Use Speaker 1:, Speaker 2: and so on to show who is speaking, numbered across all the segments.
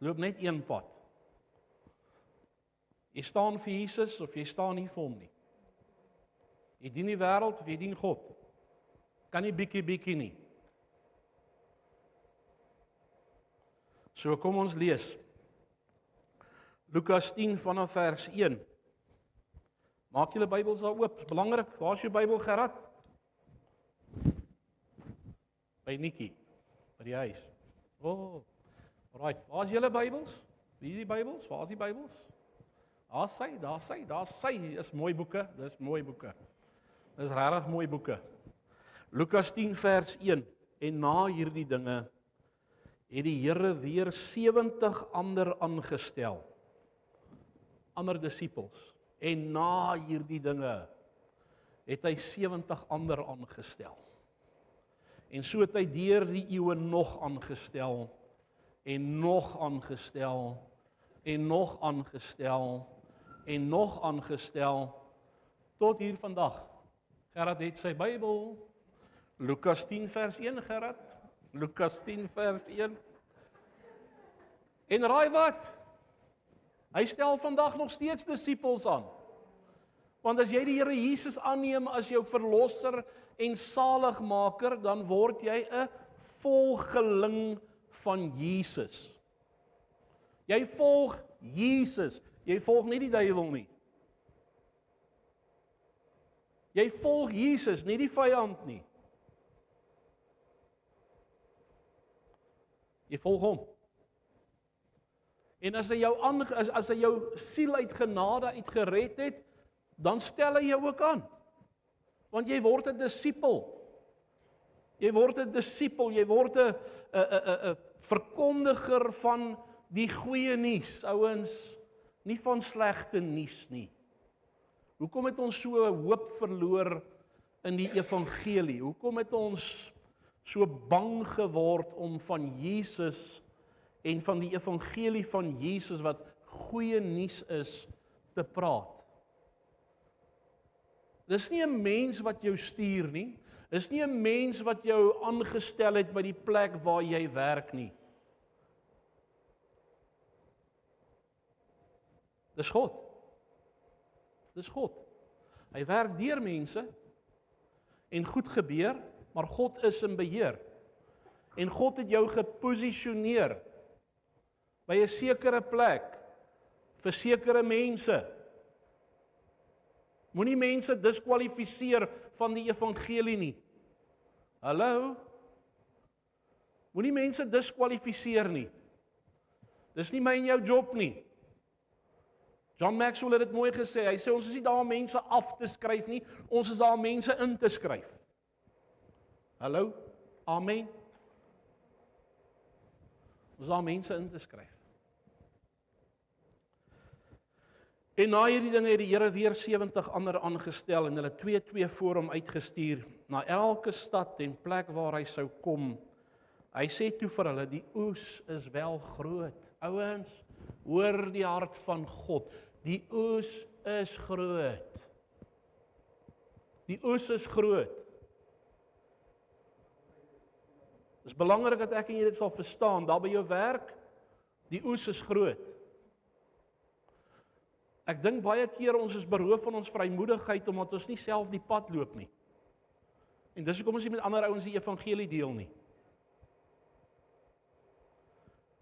Speaker 1: Loop net een pad. Jy staan vir Jesus of jy staan nie vir hom nie. Jy dien die wêreld of jy dien God. Kan nie bietjie nie. So kom ons lees. Lukas 10 vanaf vers 1. Maak julle Bybels daar oop, is belangrik. Waar is jou Bybel, Gerard? By Nikkie, by die huis. Alright, waar is julle Bybels? Wie is die Bybels? Waar is die Bybels? Daar sy, is mooi boeke, dis mooi boeke. Dis regtig mooi boeke. Lukas 10 vers 1, en na hierdie dinge, het die Here weer 70 ander aangestel, ander disippels, en na hierdie dinge, het hy 70 ander aangestel. En so het hy deur die eeue nog aangestel, en nog aangestel, en nog aangestel, en nog aangestel, tot hier vandag. Gerard het sy Bybel, Lukas 10 vers 1, Gerard, Lukas 10 vers 1, en raai wat? Hy stel vandag nog steeds disippels aan, want as jy die Here Jesus aanneem as jou verlosser en saligmaker, dan word jy 'n volgeling van Jesus. Jy volg Jesus, jy volg nie die duiwel nie. Jy volg Jesus, nie die vyand nie. Jy volg hom. En as hy jou siel uit genade uit gered het, dan stel hy jou ook aan. Want jy word 'n disipel. Jy word 'n disipel, jy word 'n verkondiger van die goeie nuus, ouens, nie van slegte nuus nie. Hoekom het ons so hoop verloor in die evangelie? Hoekom het ons so bang geword om van Jesus en van die evangelie van Jesus wat goeie nuus is te praat? Dis nie 'n mens wat jou stuur nie. Dis nie 'n mens wat jou aangestel het by die plek waar jy werk nie. Dis God. Dis God. Hy werk deur mense en goed gebeur, maar God is in beheer. En God het jou geposisioneer by 'n sekere plek vir sekere mense. Moenie mense diskwalifiseer van die evangelie nie. Hallo? Moenie mense diskwalifiseer nie. Dis nie my en jou job nie. John Maxwell het dit mooi gesê, hy sê ons is nie daar om mense af te skryf nie, ons is daar om mense in te skryf. Hallo? Amen? Ons is daar om mense in te skryf. En na hierdie dinge het die Here weer 70 ander aangestel en hulle 2 voor hom uitgestuur na elke stad en plek waar hy sou kom. Hy sê toe vir hulle, die oes is wel groot. Ouens, hoor die hart van God. Die oes is groot. Die oes is groot. Dit is belangrik dat ek en jy dit sal verstaan, daar by jou werk, die oes is groot. Ek dink baie keer ons is beroof van ons vrymoedigheid omdat ons nie self die pad loop nie. En dis hoekom ons nie met ander ouens die evangelie deel nie.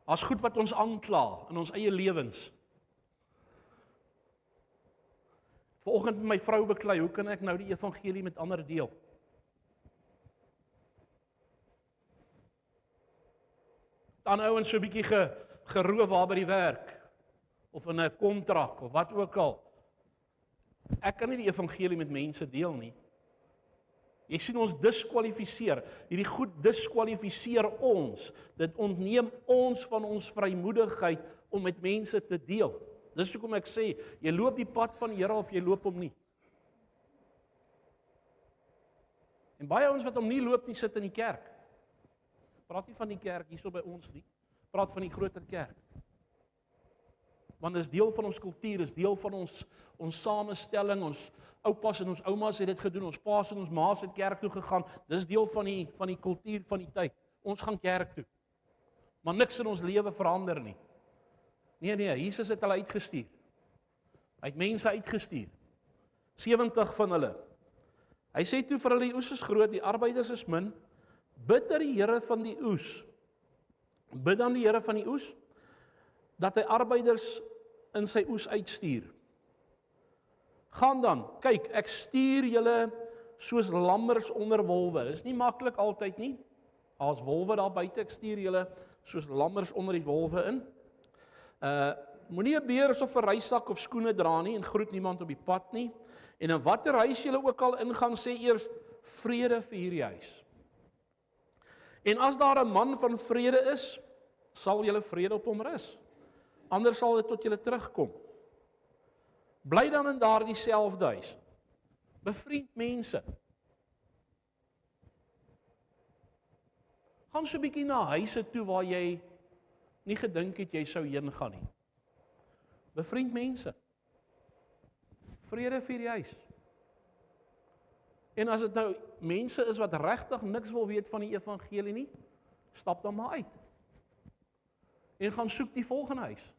Speaker 1: As goed wat ons aankla in ons eie lewens. Vanoggend met my vrou beklei, hoe kan ek nou die evangelie met ander deel? Dan ouens so 'n bietjie geroof waar by die werk. Of in 'n kontrak, of wat ook al. Ek kan nie die evangelie met mense deel nie. Jy sien ons diskwalifiseer. Hierdie goed diskwalifiseer ons. Dit ontneem ons van ons vrymoedigheid om met mense te deel. Dis hoekom ek sê, jy loop die pad van die Here of jy loop hom nie. En baie ons wat hom nie loop nie, sit in die kerk. Praat nie van die kerk hierso by ons nie. Praat van die groter kerk. Want dit is deel van ons kultuur, is deel van ons samestelling, ons oupas en ons oumas het dit gedoen, ons paas en ons maas het kerk toe gegaan, dis deel van die kultuur van die tyd. Ons gaan kerk toe. Maar niks in ons lewe verander nie. Nee, Jesus het hulle uitgestuur. Hy het mense uitgestuur. 70 van hulle. Hy sê toe vir hulle, die oes is groot, die arbeiders is min, bid dat die Here van die oes, bid aan die Here van die oes, dat hy arbeiders in sy oes uitstuur. Gaan dan, kyk, ek stuur julle soos lammers onder wolwe. Dis nie maklik altyd nie. As wolwe daar buite, ek stuur julle soos lammers onder die wolwe in. Moenie 'n beurs of 'n reissak of skoene dra nie en groet niemand op die pad nie. En in watter huis julle ook al ingaan, sê eers vrede vir hierdie huis. En as daar 'n man van vrede is, sal julle vrede op hom rus. Anders sal dit tot julle terugkom. Bly dan in daardie selfde huis. Bevriend mense. Gaan so 'n bietjie na huise toe waar jy nie gedink het jy sou heen gaan nie. Bevriend mense. Vrede vir die huis. En as dit nou mense is wat regtig niks wil weet van die evangelie nie, stap dan maar uit. En gaan soek die volgende huis.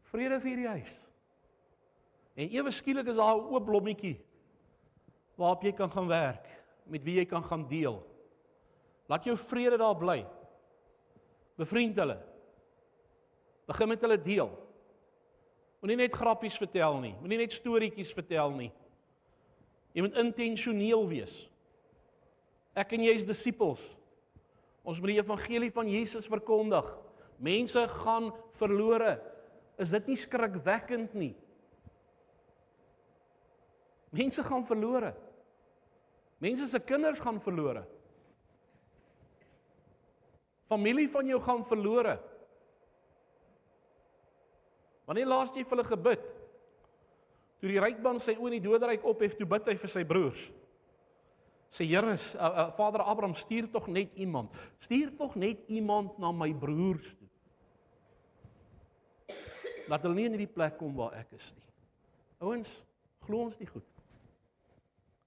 Speaker 1: Vrede vir die huis. En ewe skielik is daar 'n oop blommetjie waarop jy kan gaan werk, met wie jy kan gaan deel. Laat jou vrede daar bly. Bevriend hulle. Begin met hulle deel. Moenie net grappies vertel nie, moenie net storieetjies vertel nie. Jy moet intentioneel wees. Ek en jy is disippels. Ons moet die evangelie van Jesus verkondig. Mense gaan verlore. Is dit nie skrikwekkend nie? Mense gaan verlore. Mense se kinders gaan verlore. Familie van jou gaan verlore. Wanneer laas jy vir hulle gebid? Toe die ryk man sy oë in die doderyk ophef, toe bid hy vir sy broers. Sê Here, Vader Abraham, stuur tog net iemand. Stuur tog net iemand na my broers toe. Laat hulle nie in hierdie plek kom waar ek is nie. Ouens, glo ons die goed.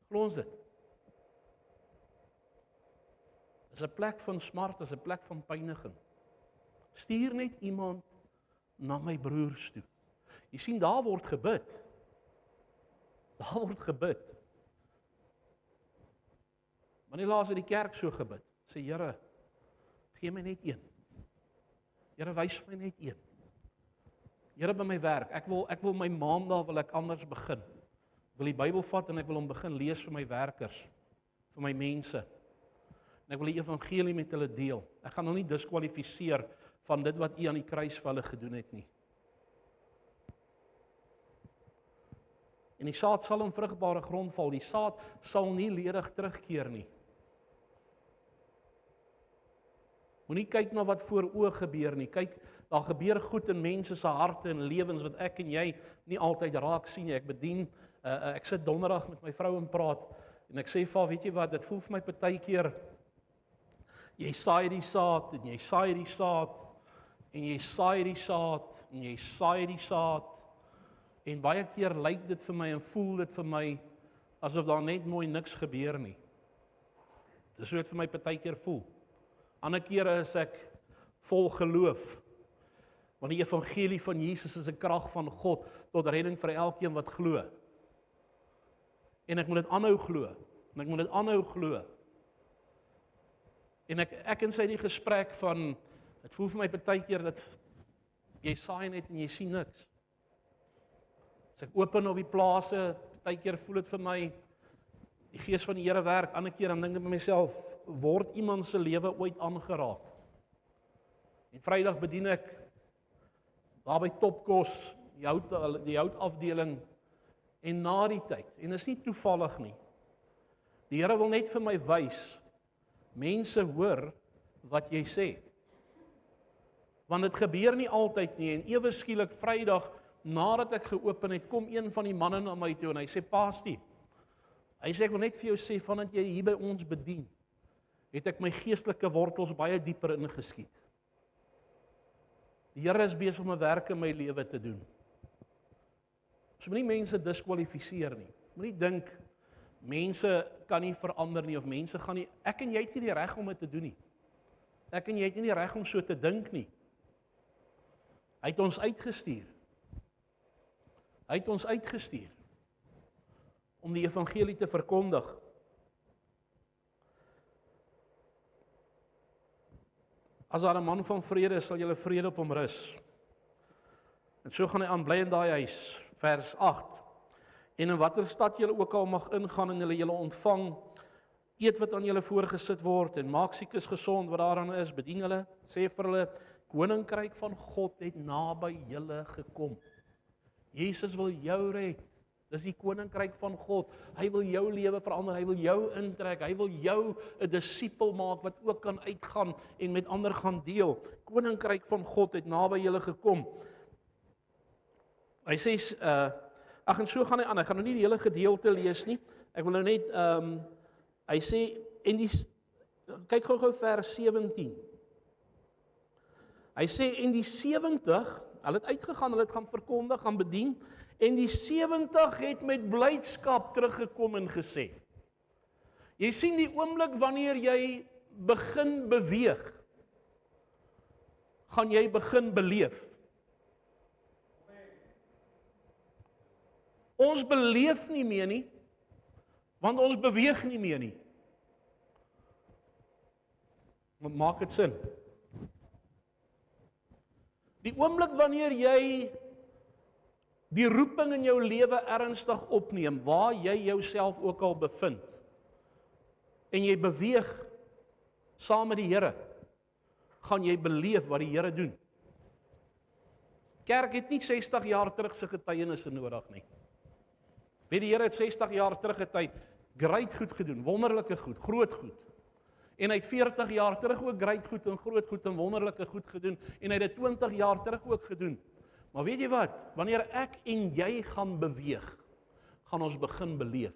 Speaker 1: Glo ons dit. Dis 'n plek van smart, dis 'n plek van pyniging. Stuur net iemand na my broers toe. Jy sien, daar word gebid. Daar word gebid. Wanneer laas het die kerk so gebid? Sê Here, gee my net een. Here, wys my net een. Here, by my werk, ek wil my maandag wil ek anders begin. Ek wil die Bybel vat en ek wil hom begin lees vir my werkers, vir my mense. En ek wil die evangelie met hulle deel. Ek gaan hulle nie diskwalifiseer van dit wat U aan die kruis vir hulle gedoen het nie. En die saad sal in vrugbare grond val. Die saad sal nie ledig terugkeer nie. Moenie kyk na wat voor oë gebeur nie. Kyk, daar gebeur goed in mense se harte en lewens wat ek en jy nie altyd raak sien nie. Ek bedien, ek sit donderdag met my vrou en praat en ek sê vir haar, weet jy wat, dit voel vir my partykeer jy saai die saad en jy saai die saad en jy saai die saad en jy saai die saad en baie keer lyk dit vir my en voel dit vir my asof daar net mooi niks gebeur nie. Dis so dit vir my partykeer voel. Ander kere is ek vol geloof. Want die evangelie van Jesus is 'n krag van God tot redding vir elkeen wat glo. En ek moet dit aanhou glo. En ek moet dit aanhou glo. En ek en sy die gesprek van, dit voel vir my partykeer dat jy saai net en jy sien niks. As ek open op die plase, partykeer voel dit vir my, die gees van die Here werk, ander keer dan dink ek by myself, word iemand se lewe ooit aangeraak? En Vrydag bedien ek daar by Topkos, die houtafdeling, en na die tyd, en dit is nie toevallig nie, die Here wil net vir my wys, mense hoor wat jy sê. Want dit gebeur nie altyd nie, en ewe skielik Vrydag, nadat ek geopen het, kom een van die manne na my toe, en hy sê, Pastor, hy sê, ek wil net vir jou sê, vandat jy hier by ons bedien, het ek my geestelike wortels baie dieper ingeskiet. Die Here is besig om 'n werk in my lewe te doen. So moenie mense diskwalifiseer nie. Moenie dink, mense kan nie verander nie, of mense gaan nie, ek en jy het nie die reg om dit te doen nie. Ek en jy het nie die reg om so te dink nie. Hy het ons uitgestuur. Hy het ons uitgestuur om die evangelie te verkondig. As daar 'n man van vrede is, sal julle vrede op hom rus. En so gaan hy aan, bly in daai huis, vers 8. En in watter stad julle ook al mag ingaan en julle ontvang, eet wat aan julle voorgesit word en maak siekes gesond wat daaraan is, bedien hulle, sê vir hulle, koninkryk van God het naby julle gekom. Jesus wil jou red. Dis die koninkryk van God. Hy wil jou lewe verander, hy wil jou intrek, hy wil jou 'n disipel maak wat ook kan uitgaan en met ander gaan deel. Koninkryk van God het naby julle gekom. Hy sê, en so gaan hy aan, ek gaan nou nie die hele gedeelte lees nie, ek wil nou net, hy sê, kyk gou vers 17. Hy sê, en die 70, hulle het uitgegaan, hulle het gaan verkondig, gaan bedien, en die 70 het met blydskap teruggekom en gesê. Jy sien die oomblik wanneer jy begin beweeg, gaan jy begin beleef. Ons beleef nie meer nie, want ons beweeg nie meer nie. Maak dit sin? Die oomblik wanneer jy die roeping in jou lewe ernstig opneem, waar jy jouself ook al bevind, en jy beweeg saam met die Here, gaan jy beleef wat die Here doen. Kerk het nie 60 jaar terug sy getuienisse nodig nie. Weet die Here het 60 jaar terug great goed gedoen, wonderlike goed, groot goed. En hy het 40 jaar terug ook great goed en groot goed en wonderlike goed gedoen, en hy het dit 20 jaar terug ook gedoen. Maar weet jy wat? Wanneer ek en jy gaan beweeg, gaan ons begin beleef.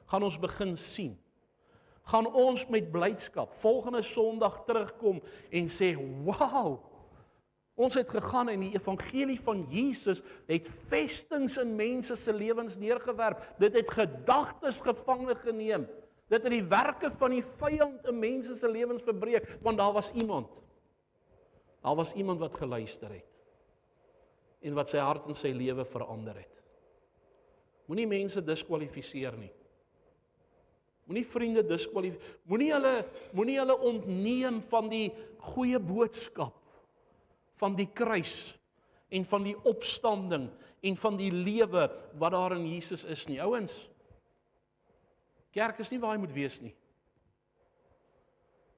Speaker 1: Gaan ons begin sien. Gaan ons met blydskap volgende Sondag terugkom en sê, wow, ons het gegaan en die evangelie van Jesus het vestings in mense se lewens neergewerp. Dit het gedagtes gevange geneem. Dit het die werke van die vyand in mense se lewens verbreek, want daar was iemand. Daar was iemand wat geluister het. En wat sy hart en sy lewe verander het. Moenie mense diskwalifiseer nie. Moenie vriende diskwalifiseer. Moenie hulle ontneem van die goeie boodskap, van die kruis, en van die opstanding, en van die lewe wat daar in Jesus is nie. Ouens, kerk is nie waar hy moet wees nie.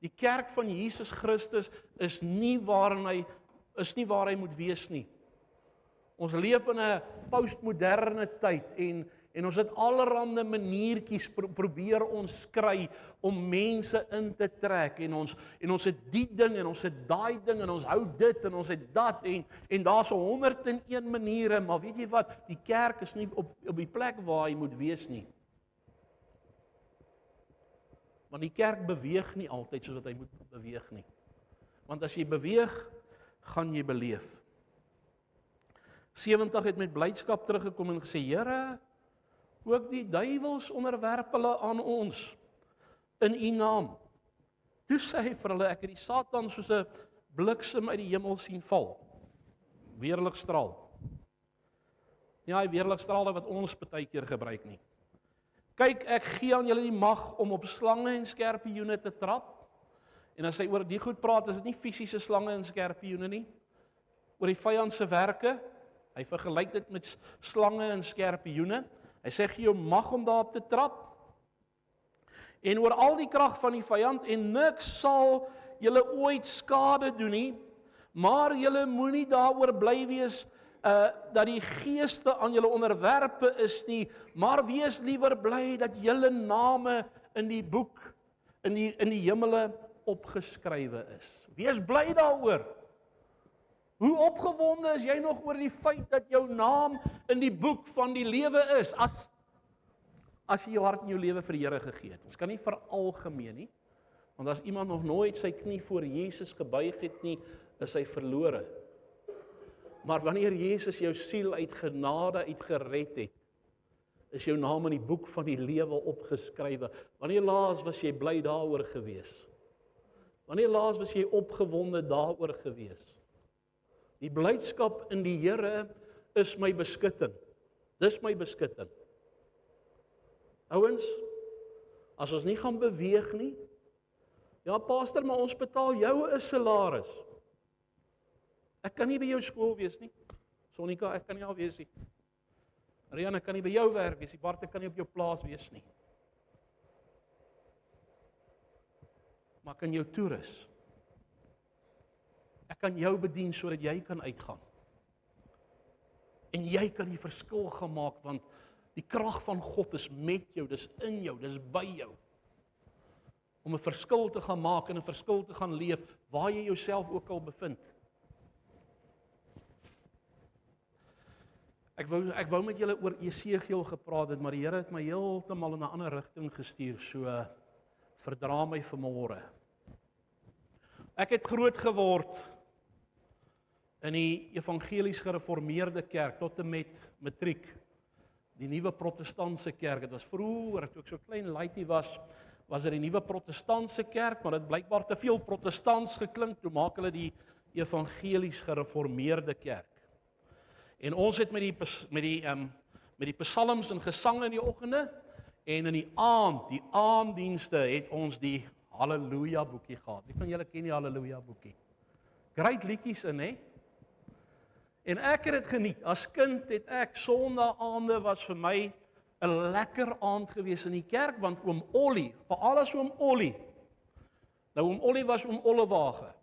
Speaker 1: Die kerk van Jesus Christus is nie waar hy moet wees nie. Ons leef in 'n postmoderne tyd en ons het allerhande maniertjies probeer ons kry om mense in te trek en ons het die ding en ons het daai ding en ons hou dit en ons het dat en daar's 101 maniere, maar weet jy wat, die kerk is nie op die plek waar hy moet wees nie. Want die kerk beweeg nie altyd soos wat hy moet beweeg nie. Want as jy beweeg, gaan jy beleef. 70 het met blydskap teruggekom en gesê, Here, ook die duiwels onderwerp hulle aan ons in U naam. Toe sê hy vir hulle, ek het die Satan soos 'n bliksem uit die hemel sien val. Weerligstraal. Ja, die weerligstrale wat ons baie keer gebruik nie. Kyk, ek gee aan julle die mag om op slange en skorpioene te trap. En as hy oor die goed praat, is dit nie fisiese slange en skorpioene nie. Oor die vyand se werke. Hy vergelyk dit met slange en skorpioene. Hy sê gee jou mag om daarop te trap. En oor al die krag van die vyand en niks sal julle ooit skade doen nie, maar julle moenie daaroor bly wees dat die geeste aan julle onderwerpe is nie, maar wees liewer bly dat julle name in die boek in die hemele opgeskrywe is. Wees bly daaroor. Hoe opgewonde is jy nog oor die feit dat jou naam in die boek van die lewe is, as jy jou hart en jou lewe vir die Here gegee het. Ons kan nie veralgemeen nie, want as iemand nog nooit sy knie voor Jesus gebuig het nie, is hy verlore. Maar wanneer Jesus jou siel uit genade uitgered het, is jou naam in die boek van die lewe opgeskrywe. Wanneer laas was jy bly daaroor gewees? Wanneer laas was jy opgewonde daaroor gewees? Die blydskap in die Here is my beskutting. Dis my beskutting. Ouens, as ons nie gaan beweeg nie, ja pastor, maar ons betaal jou 'n salaris. Ek kan nie by jou skool wees nie. Sonika, ek kan nie al wees nie. Rian, ek kan nie by jou werk wees nie. Bart, ek kan nie op jou plaas wees nie. Maar ek kan jou toerus. Ek kan jou bedien sodat jy kan uitgaan. En jy kan die verskil gaan maak, want die krag van God is met jou, dis in jou, dis by jou. Om 'n verskil te gaan maak en 'n verskil te gaan leef, waar jy jouself ook al bevind. Ek wou met julle oor Esegiel gepraat het, maar die Here het my heeltemal in 'n ander rigting gestuur, so verdra my vanmôre. Ek het groot geword in die evangelies gereformeerde kerk tot en met matriek. Die nuwe protestantse kerk. Dit was vroeër toe ek so klein laaitie was dit die nuwe protestantse kerk, maar dit blykbaar te veel protestants geklink, toe maak hulle die evangelies gereformeerde kerk. En ons het met die psalms en gesange in die oggende en in die aanddienste het ons die Halleluja boekie gehad. Wie van julle ken die Halleluja boekie? Great liedjies in, hè? En ek het dit geniet. As kind het ek Sondae-aande was vir my 'n lekker aand gewees in die kerk, want oom Ollie, veral as oom Ollie. Nou oom Ollie was oom Ollewage.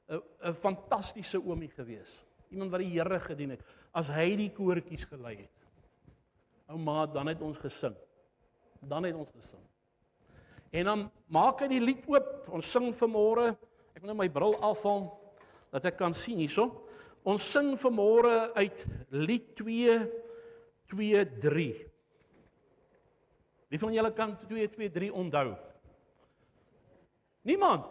Speaker 1: 'n fantastiese oomie gewees. Iemand wat die Here gedien het. As hy die koortjies gelei het. Ou maat, dan het ons gesing. En dan maak hy die lied oop. Ons sing vanmôre. Ek moet nou my bril afhaal dat ek kan sien hierso. Ons sing vanmôre uit lied 2:2-3. Wie van julle kan 2:2-3 onthou? Niemand.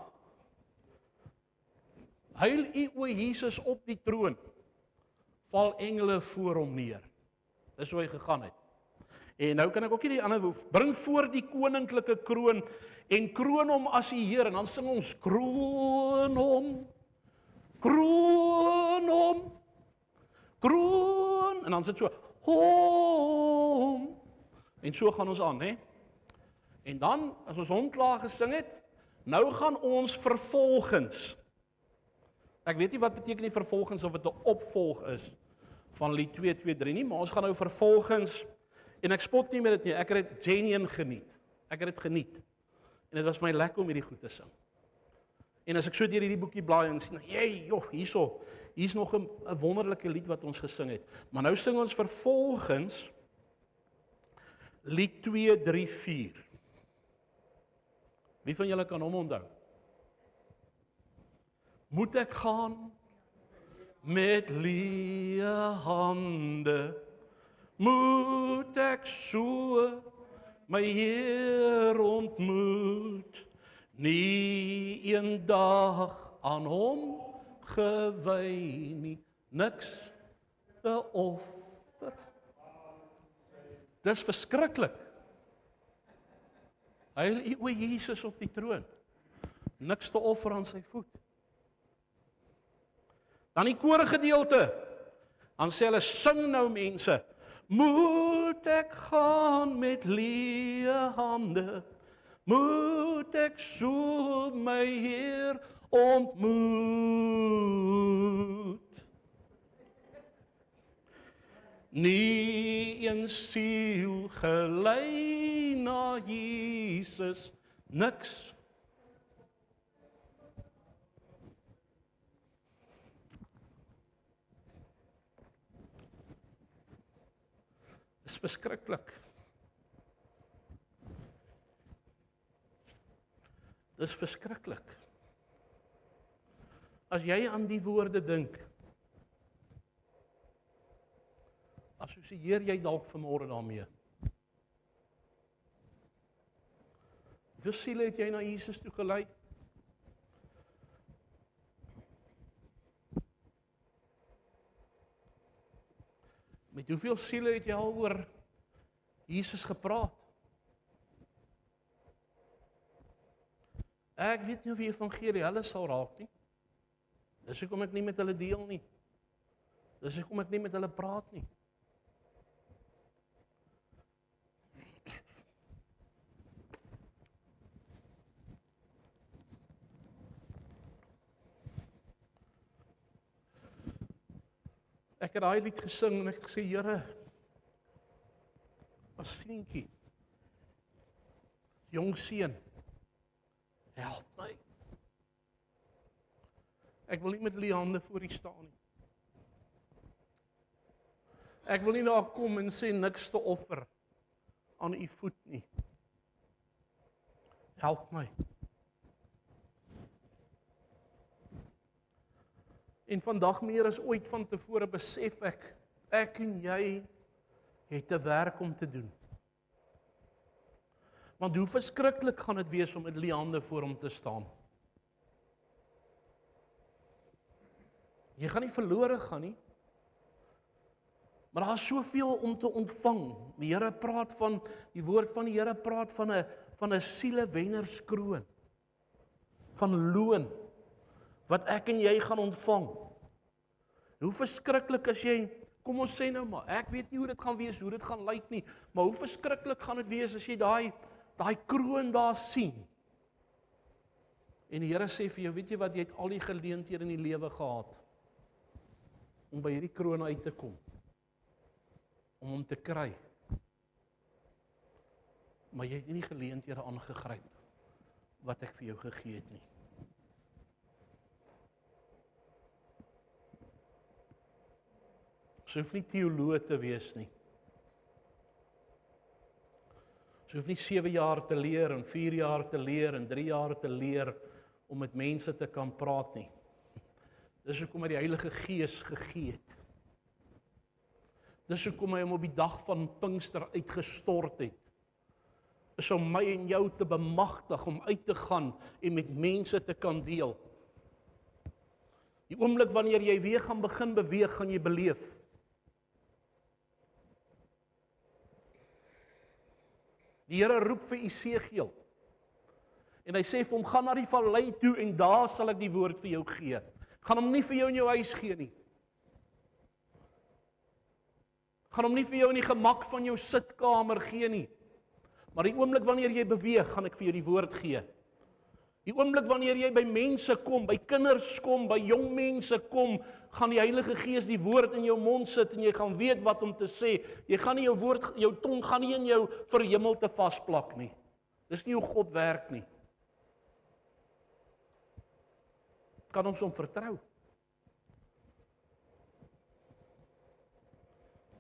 Speaker 1: Huil U o Jesus op die troon. Val engele voor hom neer. Dis hoe hy gegaan het. En nou kan ek ook nie die ander bring voor die koninklike kroon en kroon hom as die Heer, en dan sing ons kroon hom, en dan sit so hom, en so gaan ons aan, hè? En dan as ons hom klaar gesing het, nou gaan ons vervolgens. Ek weet nie wat beteken die vervolgens of dit 'n opvolg is van lied 2:2-3 nie, maar ons gaan nou vervolgens. En ek spot nie met dit nie, ek het dit genuine geniet. En dit was my lekker om hierdie goed te sing. En as ek so deur hierdie boekie blaai en sien, hier's nog 'n wonderlike lied wat ons gesing het. Maar nou sing ons vervolgens lied 2:3-4. Wie van julle kan hom onthou? Moet ek gaan met leë hande? Moet ek so my Heer ontmoet? Nie een dag aan hom gewy nie, niks te offer. Dis verskriklik. Huil U o Jesus op die troon. Niks te offer aan sy voet. Dan die koorgedeelte. Dan sê hulle, sing nou mense, moet ek gaan met leë hande, moet ek so my Heer ontmoet. Nie een siel gelei na Jesus, niks. Dis verskriklik. Dis verskriklik. As jy aan die woorde dink, assosieer jy dalk vanmôre daarmee. Hoeveel siele het jy na Jesus toe gelei? Met hoeveel siele het jy al oor Jesus gepraat? Ek weet nie of die evangelie hulle sal raak nie. Dis hoekom ek nie met hulle deel nie. Dis hoekom ek nie met hulle praat nie. Ek het daai lied gesing en ek het gesê, Here, as seentjie, jong seun, help my. Ek wil nie met leë hande voor U staan nie. Ek wil nie daar kom en sê niks te offer aan U voet nie. Help my. En vandag meer as ooit van tevore besef ek en jy het 'n werk om te doen. Want hoe verskriklik gaan dit wees om met leë hande voor hom te staan? Jy gaan nie verlore gaan nie. Maar daar is soveel om te ontvang. Die Here praat van, die woord van die Here praat van 'n sielewennerskroon. Van loon wat ek en jy gaan ontvang. Hoe verskriklik as jy, kom ons sê nou maar, ek weet nie hoe dit gaan wees, hoe dit gaan lyk nie, maar hoe verskriklik gaan dit wees as jy daai kroon daar sien. En die Here sê vir jou, weet jy wat, jy het al die geleenthede in die lewe gehad om by hierdie kroon uit te kom, om hom te kry. Maar jy het nie die geleenthede aangegryp wat ek vir jou gegee het nie. Jy hoef nie teoloog te wees nie. Jy hoef nie 7 jaar te leer en 4 jaar te leer en 3 jaar te leer om met mense te kan praat nie. Dis hoekom hy die Heilige Gees gegee het. Dis hoekom hy hom op die dag van Pinkster uitgestort het. Is om my en jou te bemagtig om uit te gaan en met mense te kan deel. Die oomblik wanneer jy weer gaan begin beweeg, gaan jy beleef. Die Here roep vir Esegiel. En hy sê vir hom, gaan na die vallei toe en daar sal ek die woord vir jou gee. Ek gaan hom nie vir jou in jou huis gee nie. Ek gaan hom nie vir jou in die gemak van jou sitkamer gee nie. Maar die oomblik wanneer jy beweeg, gaan ek vir jou die woord gee. Die oomblik wanneer jy by mense kom, by kinders kom, by jong mense kom, gaan die Heilige Gees die woord in jou mond sit en jy gaan weet wat om te sê. Jy gaan nie jou tong gaan nie in jou verhemelte vasplak nie. Dis nie hoe God werk nie. Kan ons hom vertrou?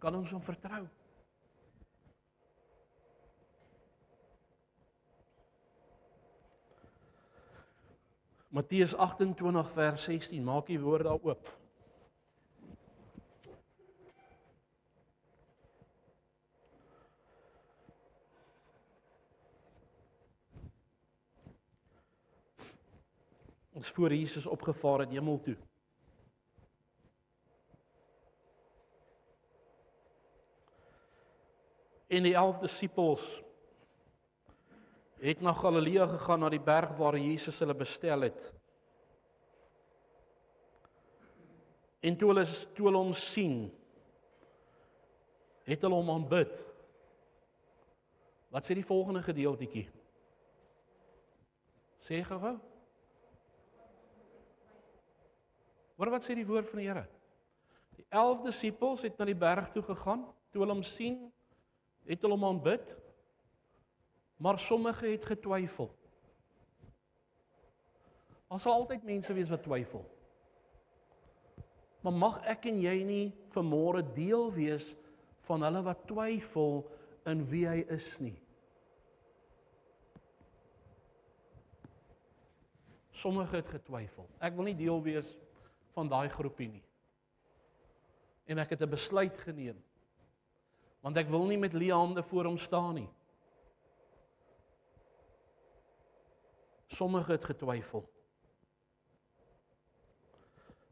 Speaker 1: Kan ons hom vertrou? Matteus 28 vers 16, maak die woord daar oop. Ons voor Jesus opgevaar het hemel toe. En die 11 disippels het na Galilea gegaan, na die berg waar Jesus hulle bestel het. En toe hulle hom sien, het hulle hom aanbid. Wat sê die volgende gedeeltjie? Sê gou. Wat sê die woord van die Here? Die 11 disippels het na die berg toe gegaan, toe hulle hom sien, het hulle hom aanbid. Maar sommige het getwyfel. Daar sal altyd mense wees wat twyfel. Maar mag ek en jy nie vanmôre deel wees van hulle wat twyfel in wie hy is nie. Sommige het getwyfel. Ek wil nie deel wees van daai groepie nie. En ek het 'n besluit geneem. Want ek wil nie met leë hande voor hom staan nie. Sommige het getwyfel.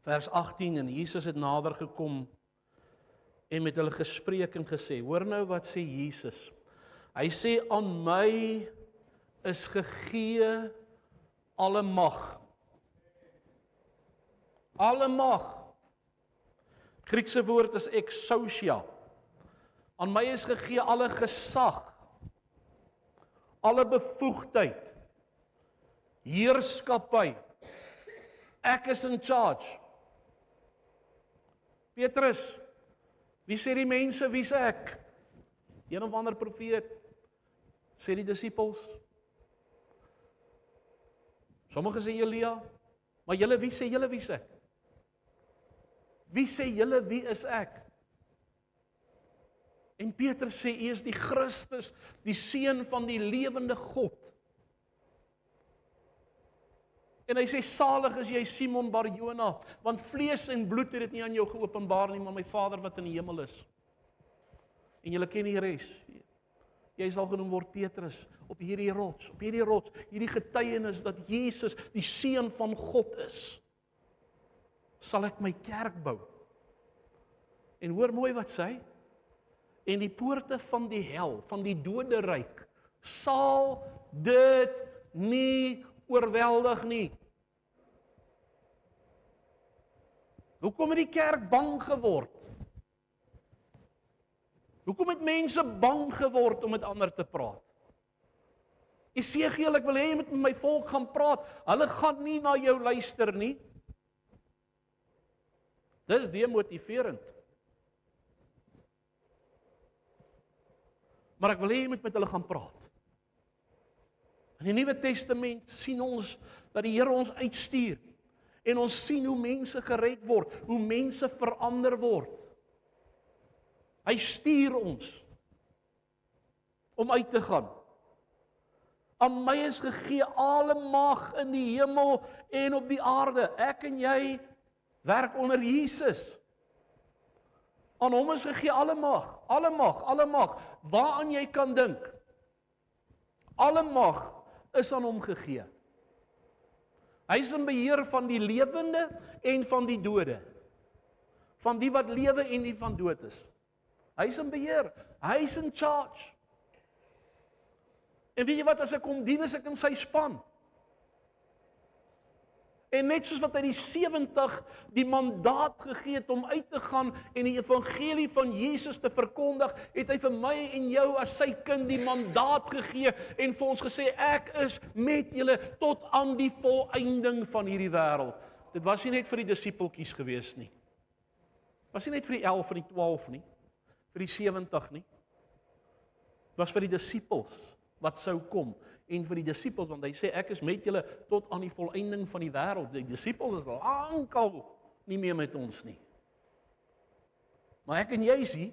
Speaker 1: Vers 18, en Jesus het nader gekom en met hulle gespreek en gesê, hoor nou wat sê Jesus. Hy sê, aan my is gegee alle mag Alle mag. Griekse woord is exousia. Aan my is gegee alle gesag, alle bevoegdheid, heerskappy. Ek is in charge. Petrus, wie sê die mense, wie sê ek? Een of ander profeet, sê die disippels. Sommige sê Elia, maar julle, wie sê julle, wie sê ek? Wie sê julle, wie is ek? En Petrus sê, U is die Christus, die Seun van die lewende God. En hy sê, salig is jy Simon Bar-Jona, want vlees en bloed het dit nie aan jou geopenbaar nie, maar my Vader wat in die hemel is. En julle ken die res. Jy sal genoem word Petrus, op hierdie rots, hierdie getuienis dat Jesus die Seun van God is, sal ek my kerk bou. En hoor mooi wat sê hy, en die poorte van die hel, van die doderyk, sal dit nie oorweldig nie. Hoekom het die kerk bang geword? Hoekom het mense bang geword om met ander te praat? Esegiel, ek wil hê jy moet met my volk gaan praat. Hulle gaan nie na jou luister nie. Dis demotiverend. Maar ek wil hê jy moet met hulle gaan praat. In die Nuwe Testament sien ons dat die Here ons uitstuur. En ons sien hoe mense gered word, hoe mense verander word. Hy stuur ons om uit te gaan. Aan my is gegee alle mag in die hemel en op die aarde. Ek en jy werk onder Jesus. Aan hom is gegee alle mag, alle mag, alle mag, waaraan jy kan dink. Alle mag is aan hom gegee. Hy is in beheer van die lewende en van die dode. Van die wat lewe en die van dood is. Hy is in beheer, hy is in charge. En weet jy wat, as ek hom dien, is ek in sy span. En net soos wat hy die 70 die mandaat gegee het om uit te gaan en die evangelie van Jesus te verkondig, het hy vir my en jou as sy kind die mandaat gegee en vir ons gesê, ek is met julle tot aan die volëinding van hierdie wêreld. Dit was nie net vir die disippeltjies gewees nie. Was nie net vir die 11 en die 12 nie, vir die 70 nie. Dit was vir die disippels wat sou kom, en vir die disippels, want hy sê, ek is met julle tot aan die volëinding van die wêreld. Die disippels is lankal nie meer met ons nie. Maar ek en jy sien,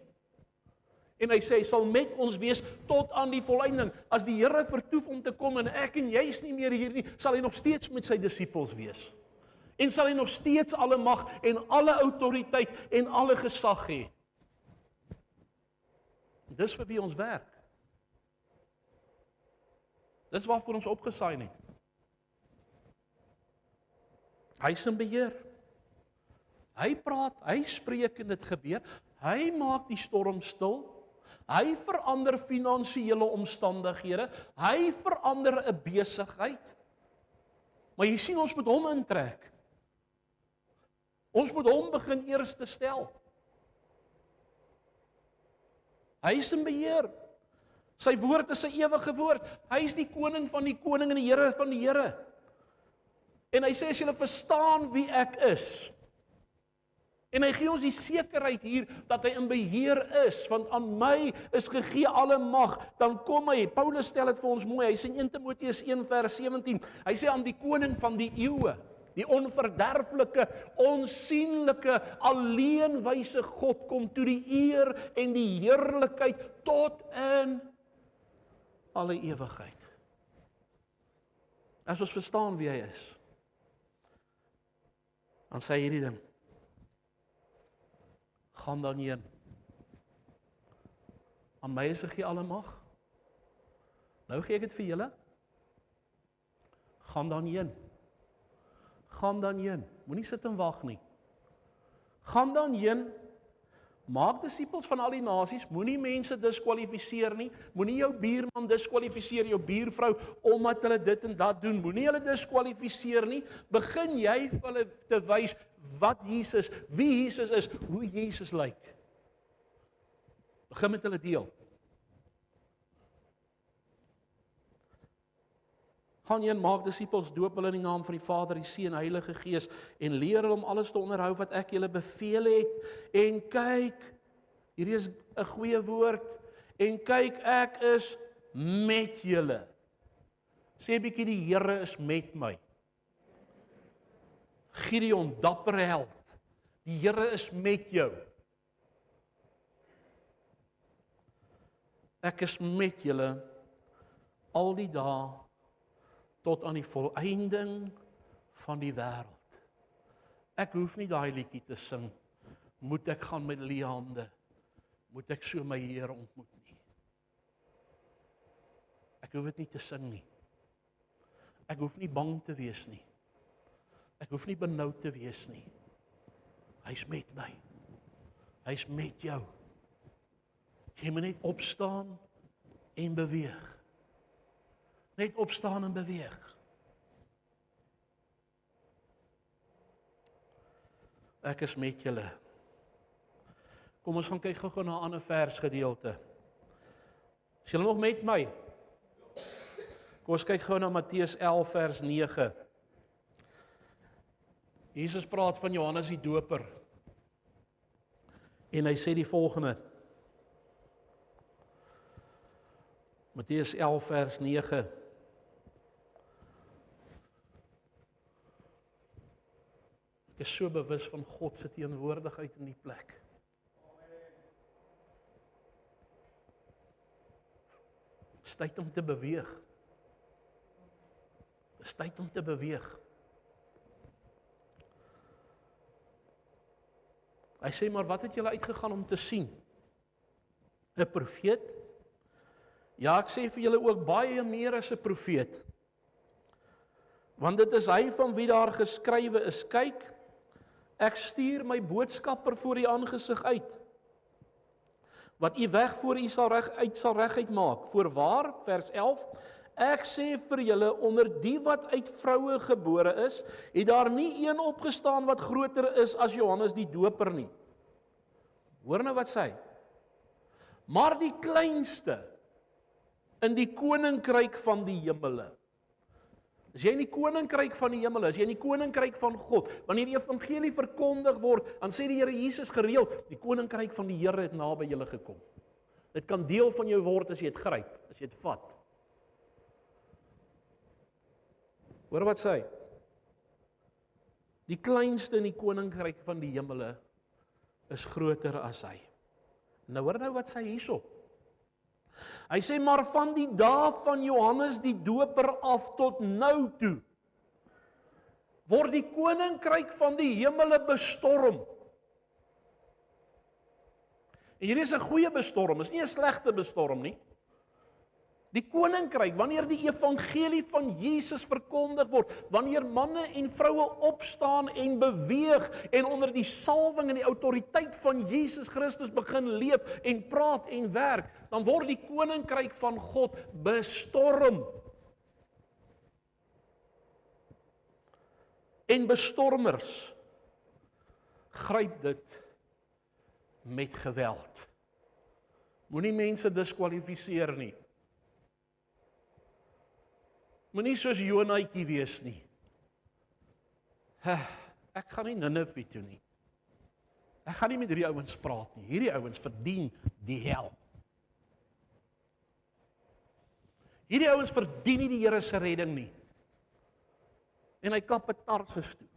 Speaker 1: en hy sê, hy sal met ons wees tot aan die volëinding. As die Here vertoef om te kom, en ek en jy is nie meer hier nie, sal hy nog steeds met sy disippels wees. En sal hy nog steeds alle mag, en alle autoriteit, en alle gesag hê. Dis vir wie ons werk. Dis waarvoor ons opgesaai het. Hy is in beheer. Hy praat, hy spreek en dit gebeur. Hy maak die storm stil. Hy verander finansiële omstandighede. Hy verander 'n besigheid. Maar jy sien, ons moet hom intrek. Ons moet hom begin eers te stel. Hy is in beheer. Sy woord is 'n ewige woord. Hy is die koning van die koning en die Here van die Here. En hy sê, as julle verstaan wie ek is, en hy gee ons die sekerheid hier, dat hy in beheer is, want aan my is gegee alle mag, dan kom hy, Paulus stel dit vir ons mooi, hy sê in 1 Timoteus 1 vers 17, hy sê aan die koning van die eeue, die onverderflike, onsienlike, alleenwyse God, kom toe die eer en die heerlikheid tot in alle ewigheid. As ons verstaan wie hy is, dan sê hy hierdie ding, gaan dan heen. Aan my is gegee alle mag. Nou gee ek dit vir julle. Gaan dan heen. Gaan dan heen. Moenie sit en wag nie. Gaan dan heen, maak disippels van al die nasies, moenie mense diskwalifiseer nie, moenie jou buurman diskwalifiseer, jou buurvrou, omdat hulle dit en dat doen, moenie hulle diskwalifiseer nie, begin jy vir hulle te wys wat Jesus, wie Jesus is, hoe Jesus lyk. Begin met hulle deel. Gaan heen, maak disippels, doop hulle in die naam van die Vader, die Seun, Heilige Gees, en leer hulle om alles te onderhou wat ek julle beveel het, en kyk, hierdie is 'n goeie woord, en kyk, ek is met julle. Sê 'n bietjie, die Here is met my. Gideon, dappere held, die Here is met jou. Ek is met julle al die dae tot aan die volëinding van die wêreld. Ek hoef nie daai liedjie te sing, moet ek gaan met leë hande, moet ek so my Here ontmoet nie. Ek hoef dit nie te sing nie. Ek hoef nie bang te wees nie. Ek hoef nie benoud te wees nie. Hy's met my. Hy's met jou. Jy moet net opstaan en beweeg. Net opstaan en beweeg. Ek is met julle. Kom ons gaan kyk gou-gou na 'n ander versgedeelte. Is julle nog met my? Kom ons kyk gou na Matteus 11 vers 9. Jesus praat van Johannes die Doper. En hy sê die volgende. Matteus 11 vers 9. Ek is so bewus van God se teenwoordigheid in die plek. Dis tyd om te beweeg. Dis tyd om te beweeg. Hy sê, maar wat het julle uitgegaan om te sien? 'n Profeet? Ja, ek sê vir julle ook baie meer as 'n profeet. Want dit is hy van wie daar geskrywe is, kyk, ek stuur my boodskapper voor u aangesig uit, wat u weg voor u sal reguit maak. Voorwaar, vers 11, ek sê vir julle, onder die wat uit vroue gebore is, het daar nie een opgestaan wat groter is as Johannes die Doper nie. Hoor nou wat sê hy? Maar die kleinste in die koninkryk van die hemele. As jy in die koninkryk van die hemele, as jy in die koninkryk van God, wanneer die evangelie verkondig word, dan sê die Here Jesus gereeld, die koninkryk van die Here het naby julle gekom. Dit kan deel van jou word as jy dit gryp, as jy dit vat. Hoor wat sê hy? Die kleinste in die koninkryk van die hemele is groter as hy. Nou hoor nou wat sê hy hierso. Hy sê, maar van die dae van Johannes die Doper af tot nou toe, word die koninkryk van die hemele bestorm. En hierdie is 'n goeie bestorm, is nie 'n slegte bestorm nie. Die koninkryk, wanneer die evangelie van Jesus verkondig word, wanneer manne en vroue opstaan en beweeg en onder die salwing en die autoriteit van Jesus Christus begin leef en praat en werk, dan word die koninkryk van God bestorm. En bestormers gryp dit met geweld. Moenie mense diskwalifiseer nie. Moenie soos Jonaatjie wees nie. Ek gaan nie Ninive toe nie. Ek gaan nie met hierdie ouens praat nie. Hierdie ouens verdien die hel. Hierdie ouens verdien nie die Here se redding nie. En hy kap 'n Tarsus toe.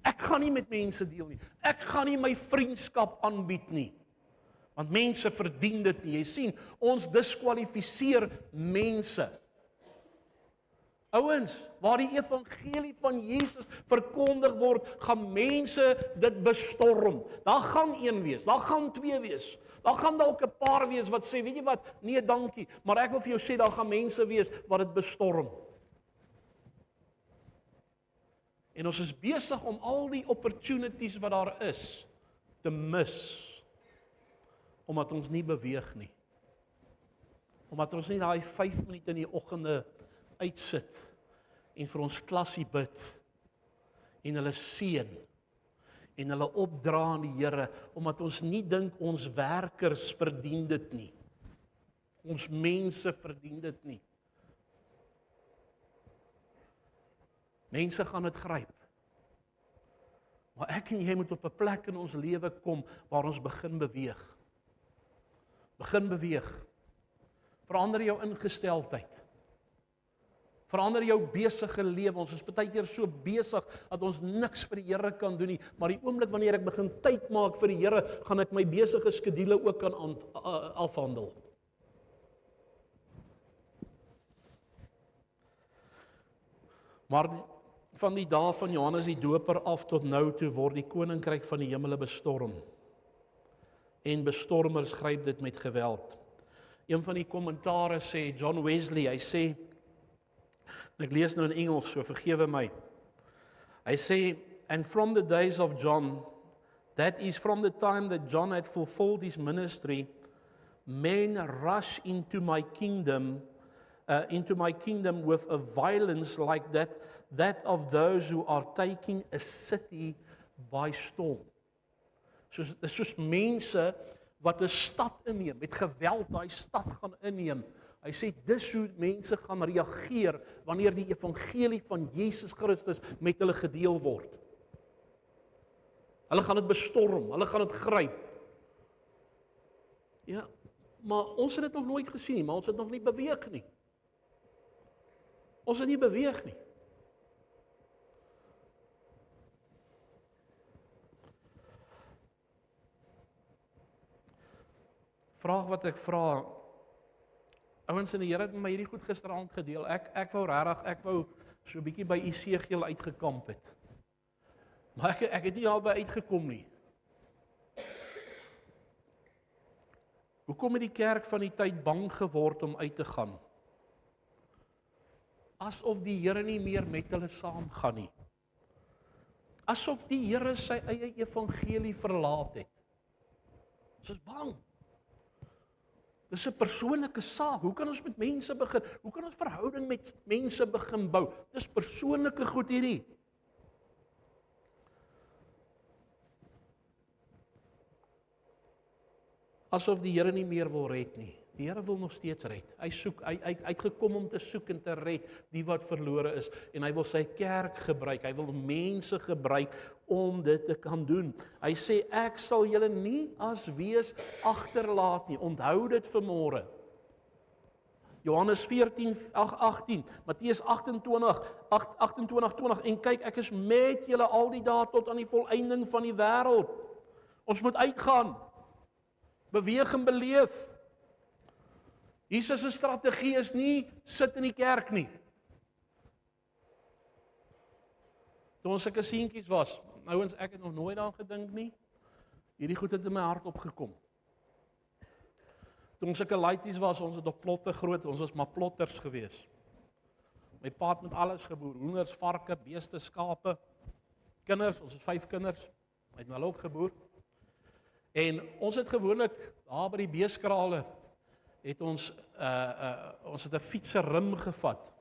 Speaker 1: Ek gaan nie met mense deel nie. Ek gaan nie my vriendskap aanbied nie. Want mense verdien dit nie. Jy sien, ons diskwalifiseer mense. Ouens, waar die evangelie van Jesus verkondig word, gaan mense dit bestorm. Daar gaan een wees, daar gaan twee wees. Daar gaan dalk 'n paar wees wat sê, weet jy wat, nee dankie, maar ek wil vir jou sê, daar gaan mense wees wat dit bestorm. En ons is besig om al die opportunities wat daar is, te mis, omdat ons nie beweeg nie. Omdat ons nie daai 5 minute in die oggende uitsit, en vir ons klasie bid, en hulle seën, en hulle opdra aan die Here, omdat ons nie dink ons werkers verdien dit nie. Ons mense verdien dit nie. Mense gaan dit gryp. Maar ek en jy moet op 'n plek in ons lewe kom, waar ons begin beweeg. Begin beweeg. Verander jou ingesteldheid. Verander jou besige lewe. Ons is baie keer so besig, dat ons niks vir die Here kan doen nie, maar die oomblik wanneer ek begin tyd maak vir die Here, gaan ek my besige skedule ook kan afhandel. Maar van die dae van Johannes die Doper af tot nou toe word die koninkryk van die hemele bestorm. En bestormers gryp dit met geweld. Een van die kommentare sê, John Wesley, hy sê, en ek lees nou in Engels, so vergewe my. Hy sê, and from the days of John, that is from the time that John had fulfilled his ministry, men rush into my kingdom with a violence like that of those who are taking a city by storm. Soos mense wat 'n stad inneem, met geweld daai stad gaan inneem. Hy sê, dis hoe mense gaan reageer, wanneer die evangelie van Jesus Christus met hulle gedeel word. Hulle gaan dit bestorm, hulle gaan dit gryp. Ja, maar ons het dit nog nooit gesien nie, maar ons het nog nie beweeg nie. Ons het nie beweeg nie. Vraag wat ek vra, ouens in die Here het met my hierdie goed gisteraand gedeel. Ek wou so 'n bietjie by Esegiel uitgekamp het. Maar ek het nie daarby uitgekom nie. Hoekom het die kerk van die tyd bang geword om uit te gaan? Asof die Here nie meer met hulle saamgaan nie. Asof die Here sy eie evangelie verlaat het. Ons is bang. Dis 'n persoonlike saak. Hoe kan ons met mense begin? Hoe kan ons verhouding met mense begin bou? Dis persoonlike goed hierdie. Asof die Here nie meer wil red nie. Die Here wil nog steeds red. Hy soek, hy het gekom om te soek en te red die wat verlore is, en hy wil sy kerk gebruik. Hy wil mense gebruik om dit te kan doen. Hy sê, ek sal julle nie as wees agterlaat nie. Onthou dit vanmôre. Johannes 14:18, Matteus 28:20, en kyk, ek is met julle al die dae tot aan die volëinding van die wêreld. Ons moet uitgaan. Beweeg en beleef. Jesus se strategie is nie sit in die kerk nie. Toe ons sulke seentjies was, ouens, ek het nog nooit daaraan gedink nie. Hierdie goed het in my hart opgekom. Toe ons sulke laities was, ons het op plotte groot, ons was maar plotters gewees. My pa het met alles geboer, hoenders, varke, beeste, skape, kinders, ons het 5 kinders, hy het hulle ook geboer. En ons het gewoonlik daar by die beeskrale het ons het 'n fietserrim gevat.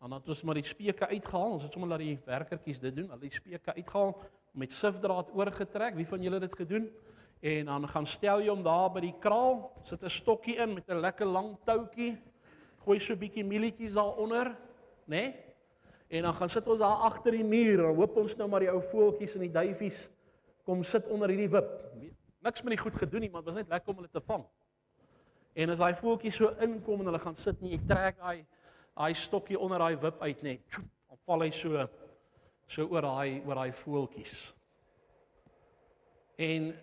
Speaker 1: En dan het ons maar die speke uitgehaal. Ons het sommer laat die werkertjies dit doen. Hulle die speke uitgehaal, met sifdraad oorgetrek. Wie van julle het dit gedoen? En dan gaan stel jy hom daar by die kraal, sit 'n stokkie in met 'n lekker lang toutjie, gooi so 'n bietjie mielietjies daaronder, né? En dan gaan sit ons daar agter die muur, en hoop ons nou maar die ou voeltjies en die duifies kom sit onder hierdie wip. Niks met die goed gedoen nie, maar dit was net lekker om hulle te vang. En as daai voeltjies so inkom en hulle gaan sit nie, ek trek daai stokkie onder daai wip uit net. Dan val hy so oor daai voeltjies. En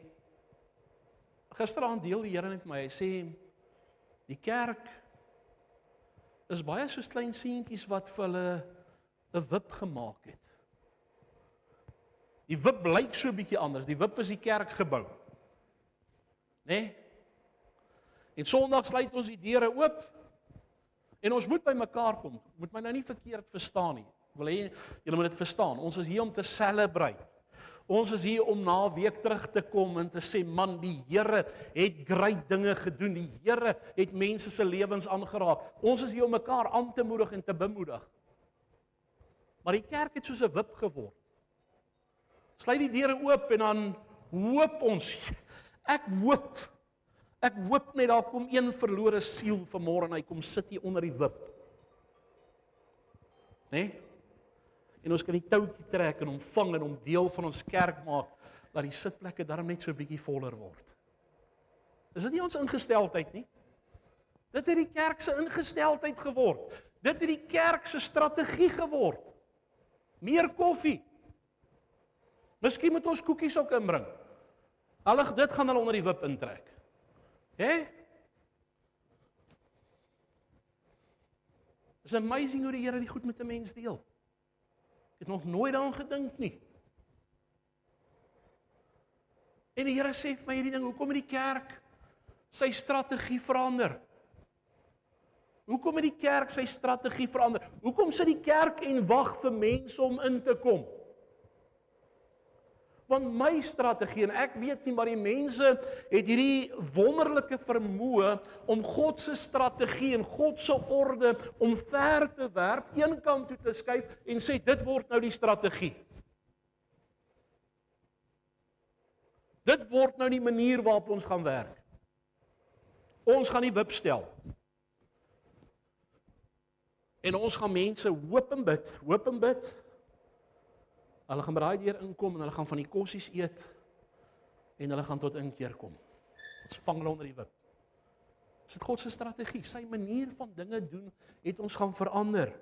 Speaker 1: gisteraand deel die Here met my, hy sê die kerk is baie soos klein seentjies wat vir hulle 'n wip gemaak het. Die wip lyk so 'n bietjie anders. Die wip is die kerkgebou. Né? En Sondag sluit ons die deure oop en ons moet by mekaar kom. Moet my nou nie verkeerd verstaan nie. Wil hê julle moet dit verstaan. Ons is hier om te celebrate. Ons is hier om na 'n week terug te kom en te sê, man, die Here het great dinge gedoen. Die Here het mense se lewens aangeraak. Ons is hier om mekaar aan te moedig en te bemoedig. Maar die kerk het soos 'n wip geword. Sluit die deure oop en dan hoop ons. Ek hoop net daar kom een verlore siel vanmôre en hy kom sit hier onder die wip. Né? En ons kan die touwtjie trek en hom vang en hom deel van ons kerk maak, dat die sitplekke daarom net so 'n bietjie voller word. Is dit nie ons ingesteldheid nie? Dit het die kerk se ingesteldheid geword. Dit het die kerk se strategie geword. Meer koffie. Miskien moet ons koekies ook inbring. Dit gaan hulle onder die wip intrek. It's amazing hoe die Here die goed met 'n mens deel. Ek het nog nooit daaraan gedink nie. En die Here sê vir my hierdie ding, hoekom het die kerk sy strategie verander? Hoekom het die kerk sy strategie verander? Hoekom sit die kerk en wag vir mense om in te kom? Want my strategie, en ek weet nie, maar die mense het hierdie wonderlike vermoë om God se strategie en God se orde om ver te werp, een kant toe te skuif en sê, dit word nou die strategie. Dit word nou die manier waarop ons gaan werk. Ons gaan die wip stel. En ons gaan mense hoop en bid. Hulle gaan by daai deur inkom en hulle gaan van die kossies eet en hulle gaan tot inkeer kom. Ons vang hulle onder die wip. Dis dit God se strategie, sy manier van dinge doen het ons gaan verander.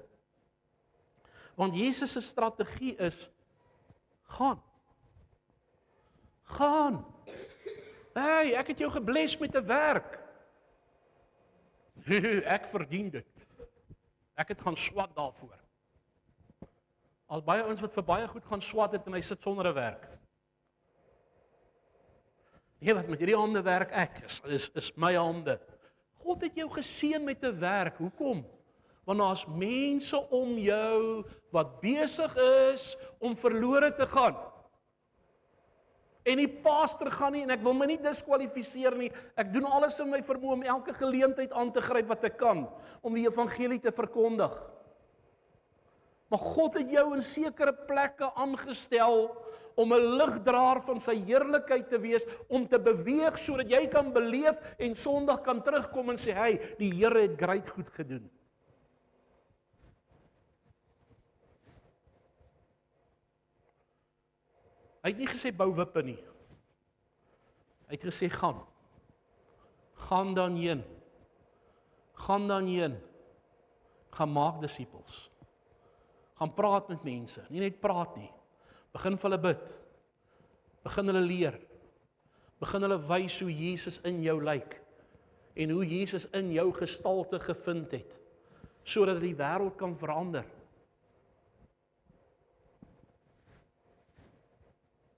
Speaker 1: Want Jesus se strategie is gaan. Hey, ek het jou gebless met 'n werk. Ek verdien dit. Ek het gaan swat daarvoor. As baie ouens wat vir baie goed gaan swat het en hy sit sonder 'n werk. Nee, wat met hierdie hande werk ek, is my hande. God het jou geseën met 'n werk, hoekom? Want daar's mense om jou wat besig is om verlore te gaan. En die pastor gaan nie, en ek wil my nie diskwalifiseer nie, ek doen alles in my vermoë om elke geleentheid aan te gryp wat ek kan, om die evangelie te verkondig. Maar God het jou in sekere plekke aangestel om 'n ligdraer van sy heerlikheid te wees, om te beweeg sodat jy kan beleef en Sondag kan terugkom en sê, hey, die Here het great goed gedoen. Hy het nie gesê bou wippe nie. Hy het gesê gaan. Gaan dan heen. Gaan maak disippels. Gaan praat met mense, nie net praat nie. Begin vir hulle bid. Begin hulle leer. Begin hulle wys hoe Jesus in jou lyk. En hoe Jesus in jou gestalte gevind het. Sodat die wêreld kan verander.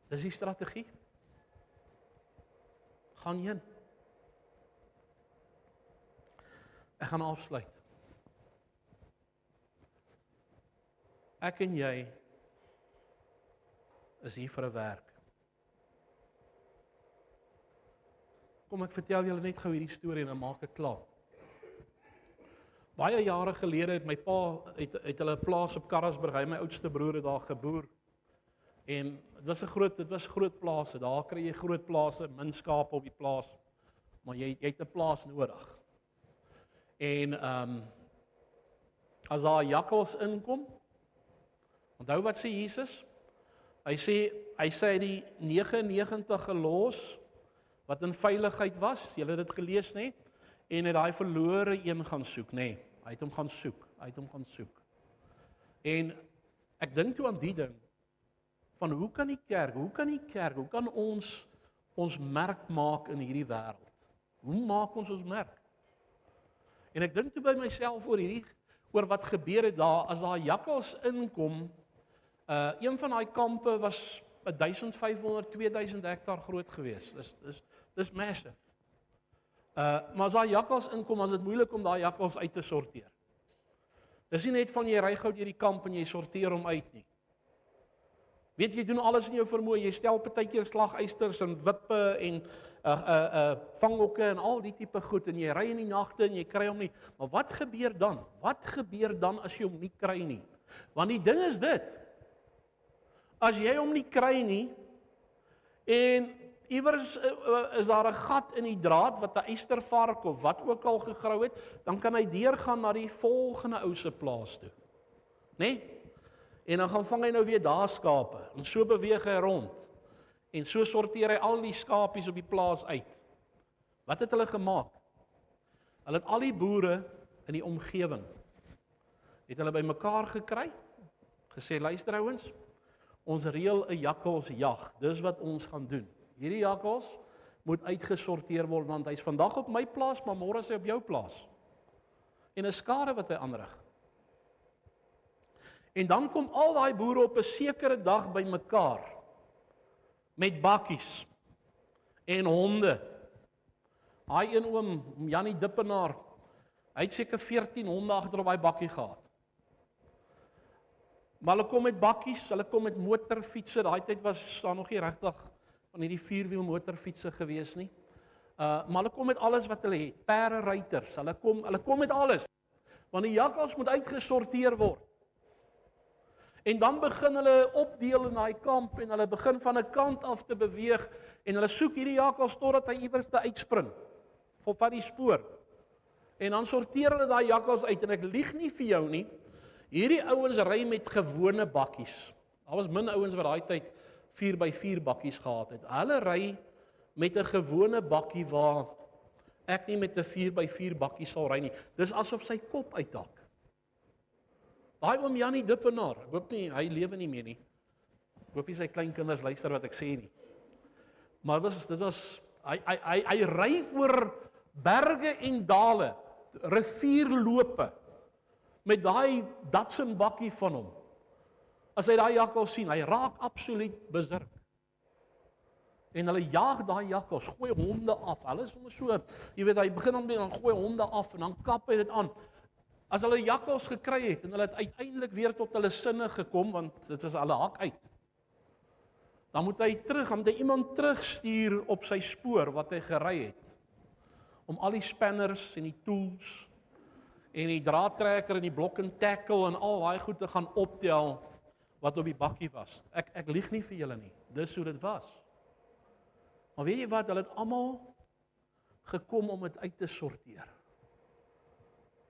Speaker 1: Dis die strategie. Gaan heen. Ek gaan afsluit. Ek en jy is hier vir 'n werk. Kom ek vertel julle net gou hierdie storie en dan maak ek klaar. Baie jare gelede het my pa het hulle 'n plaas op Karasburg, hy my oudste broer het daar geboer. En dit was groot plase. Daar kry jy groot plase, min skape op die plaas, maar jy het 'n plaas nodig. En as daar jakkals inkom, onthou wat sê Jesus? Hy sê die 99 gelos wat in veiligheid was. Julle het dit gelees, nê? En het daai verlore een gaan soek, nê? Hy het hom gaan soek. En ek dink toe aan die ding van hoe kan ons merk maak in hierdie wêreld? Hoe maak ons merk? En ek dink toe by myself oor wat gebeur het daar as daar jakkals inkom. Een van daai kampe was 1500, 2000 hektaar groot geweest. Dis massive. Maar as daar jakkals inkom, is dit moeilik om daai jakkals uit te sorteer. Dis nie net van jy ry gou deur die kamp en jy sorteer hom uit nie. Weet jy doen alles in jou vermoë, jy stel partykeer slaguisters en wippe en vanghokke en al die tipe goed en jy ry in die nagte en jy kry hom nie. Maar wat gebeur dan? Wat gebeur dan as jy hom nie kry nie? Want die ding is dit. As jy hom nie kry nie en iewers is daar 'n gat in die draad wat 'n eystervark of wat ook al gegrou het, dan kan hy deurgaan na die volgende ou se plaas toe. Né? En dan gaan vang hy nou weer daar skape en so beweeg hy rond. En so sorteer hy al die skapies op die plaas uit. Wat het hulle gemaak? Hulle het al die boere in die omgewing het hulle bymekaar gekry, gesê luister ouens, ons reël 'n jakkalsjag. Dis wat ons gaan doen. Hierdie jakkals moet uitgesorteer word want hy's vandag op my plaas, maar môre is hy op jou plaas. En 'n skade wat hy aanrig. En dan kom al daai boere op 'n sekere dag bymekaar met bakkies en honde. Daai een oom, Janie Dippenaar, hy het seker 14 honde agter op daai bakkie gehad. Maar hulle kom met bakkies, hulle kom met motorfietsse. Daai tyd was daar nog nie regtig van hierdie 4-wiel motorfietsse gewees nie. Maar hulle kom met alles wat hulle het. Perderuiters, hulle kom met alles. Want die jakkals moet uitgesorteer word. En dan begin hulle opdeel in daai kamp en hulle begin van 'n kant af te beweeg en hulle soek hierdie jakkals totdat hy iewers te uitspring. Van die spoor. En dan sorteer hulle daai jakkals uit en ek lieg nie vir jou nie. Hierdie ouens ry met gewone bakkies. Daar was min ouens wat daai tyd 4x4 bakkies gehad het. Hulle ry met 'n gewone bakkie waar ek nie met 'n 4x4 bakkie sal ry nie. Dis asof sy kop uithak. Daai oom Janie Dippenaar, ek hoop nie, hy lewe nie meer nie. Ek hoop nie sy kleinkinders luister wat ek sê nie. Maar dit was hy ry oor berge en dale, rivierlope, met daai Datsun bakkie van hom. As hy daai jakkals sien, hy raak absoluut besurk. En hulle jaag daai jakkals, gooi honde af. Hulle is sommer so, jy weet, hy begin dan gooi honde af en dan kap hy dit aan. As hulle jakkals gekry het en hulle het uiteindelik weer tot hulle sinne gekom, want dit is hulle hak uit. Dan moet hy iemand terugstuur op sy spoor wat hy gery het. Om al die spanners en die tools en die draadtrekker en die blok en tackle en al daai goed te gaan optel wat op die bakkie was. Ek lieg nie vir julle nie. Dis hoe dit was. Maar weet jy wat, hulle het almal gekom om dit uit te sorteer.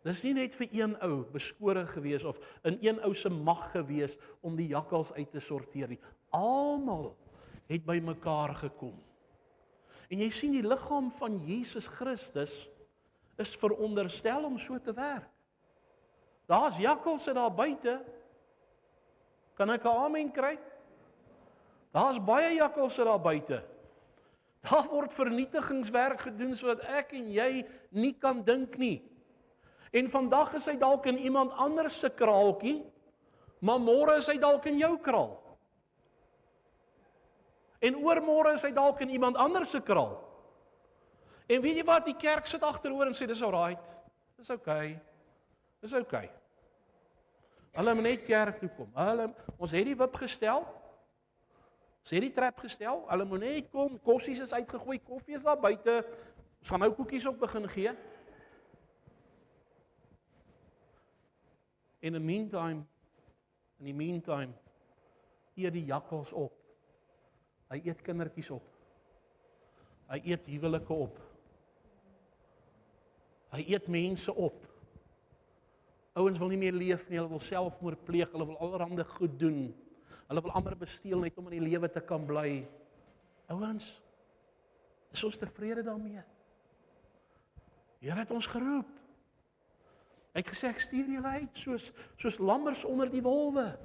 Speaker 1: Dis nie net vir een ou beskore gewees of in een ou se mag gewees om die jakkals uit te sorteer nie. Almal het by mekaar gekom. En jy sien die liggaam van Jesus Christus is veronderstel om so te werk. Daar's jakkalse daar buite. Kan ek 'n amen kry? Daar's baie jakkalse daar buite. Daar word vernietigingswerk gedoen sodat ek en jy nie kan dink nie. En vandag is hy dalk in iemand anders se kraaltjie, maar môre is hy dalk in jou kraal. En oormôre is hy dalk in iemand anders se kraal. En weet jy wat, die kerk sit agteroor en sê dis alright. Dis okay. Dis okay. Hulle moet net kerk toe kom. Ons het die wip gestel. Ons het die trap gestel. Hulle moet net kom, kossies is uitgegooi, koffie is daar buite. Ons gaan nou koekies ook begin gee. In the meantime, eet die jakkals op. Hy eet kindertjies op. Hy eet huwelike op. Hy eet mense op. Ouens wil nie meer leef nie, hulle wil selfmoord pleeg, hulle wil allerhande goed doen. Hulle wil amper besteel net om in die lewe te kan bly. Ouens, is ons tevrede daarmee? Here het ons geroep. Hy het gesê, ek stuur julle uit, soos lammers onder die wolwe.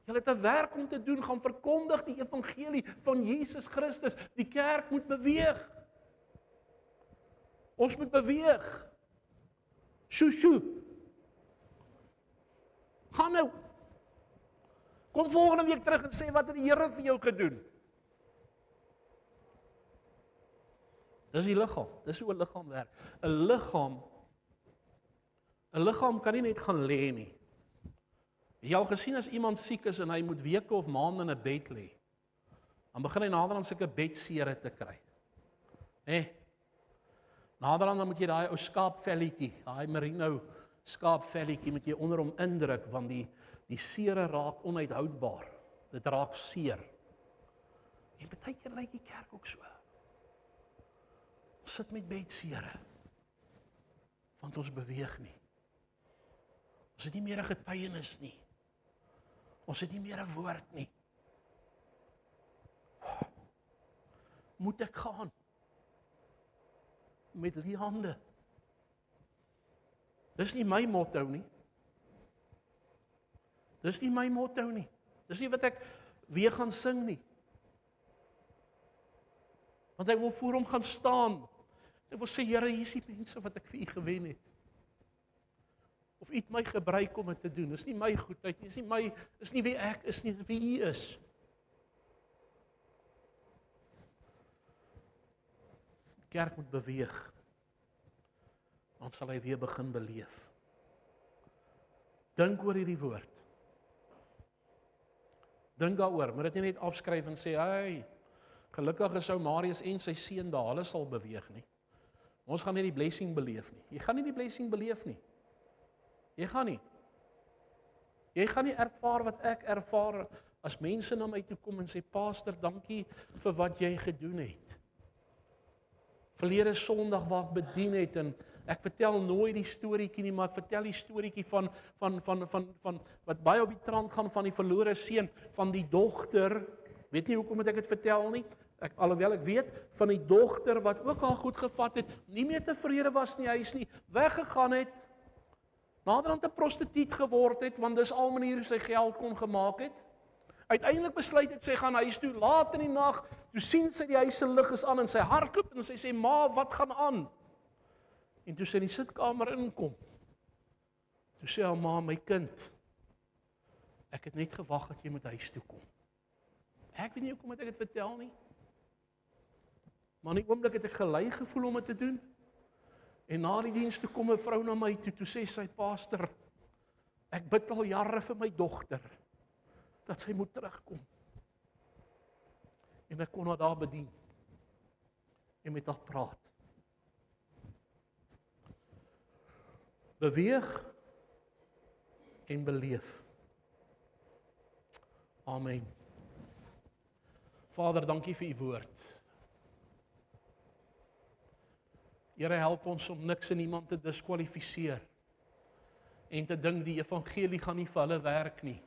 Speaker 1: Julle het 'n werk om te doen, gaan verkondig die evangelie van Jesus Christus. Die kerk moet beweeg. Ons moet beweeg. Sjoe. Gaan nou. Kom volgende week terug en sê wat het die Here vir jou gedoen. Dis die liggaam. Dis hoe 'n liggaam werk. 'n Liggaam 'n liggaam kan nie net gaan lê nie. Jy al gesien as iemand siek is en hy moet weke of maande in 'n bed lê, dan begin hy naderhand sulke bedsere te kry. Naderhand dan moet jy daai ou skaapvelletjie, daai merino skaapvelletjie moet jy onder hom indruk, want die sere raak onuithoudbaar. Dit raak seer. En baie keer lyk die kerk ook so. Ons sit met bedsere, want ons beweeg nie. Ons het nie meer 'n getuienis nie. Ons het nie meer 'n woord nie. Moet ek gaan? Met die hande. Dis nie my motto nie. Dis nie my motto nie. Dis nie wat ek weer gaan sing nie. Want ek wil voor hom gaan staan. Ek wil sê, Here, hier is die mense wat ek vir u gewen het. Of u het my gebruik om dit te doen. Dis nie my goedheid nie, dis nie wie ek is nie, dis wie u is. Die kerk moet beweeg. Dan sal hy weer begin beleef. Dink oor hierdie woord. Dink daaroor, moet dit nie net afskryf en sê, hey, gelukkig is ou Marius en sy seun daar, hulle sal beweeg nie. Ons gaan nie die blessing beleef nie. Jy gaan nie die blessing beleef nie. Jy gaan nie. Jy gaan nie ervaar wat ek ervaar as mense na my toe kom en sê, Pastor, dankie vir wat jy gedoen het. Verlede Sondag waar ek bedien het en ek vertel nooit die storieetjie nie, maar ek vertel die storieetjie van wat baie op die trant gaan van die verlore seun, van die dogter. Weet nie hoekom moet ek dit vertel nie? Alhoewel ek weet van die dogter wat ook al goed gevat het, nie meer tevrede was in die huis nie, weggegaan het, naderhand 'n prostituut geword het, want dis al maniere hoe sy geld kon gemaak het. Uiteindelik besluit het sy gaan huis toe, laat in die nag, toe sien sy die huis se lig is aan en sy hardloop en sy sê, ma, wat gaan aan? En toe sy in die sitkamer inkom, toe sê haar ma, my kind, ek het net gewag dat jy moet huis toe kom. Ek weet nie hoekom ek dit vertel nie, maar in die oomblik het ek gelei gevoel om dit te doen. En na die diens toe kom 'n vrou na my toe sê sy, Pastor, ek bid al jare vir my dogter, dat sy moet terugkom. En ek kon haar daar bedien, en met haar praat. Beweeg en beleef. Amen. Vader, dankie vir u woord. Here, help ons om niks en iemand te diskwalifiseer en te dink die evangelie gaan nie vir hulle werk nie.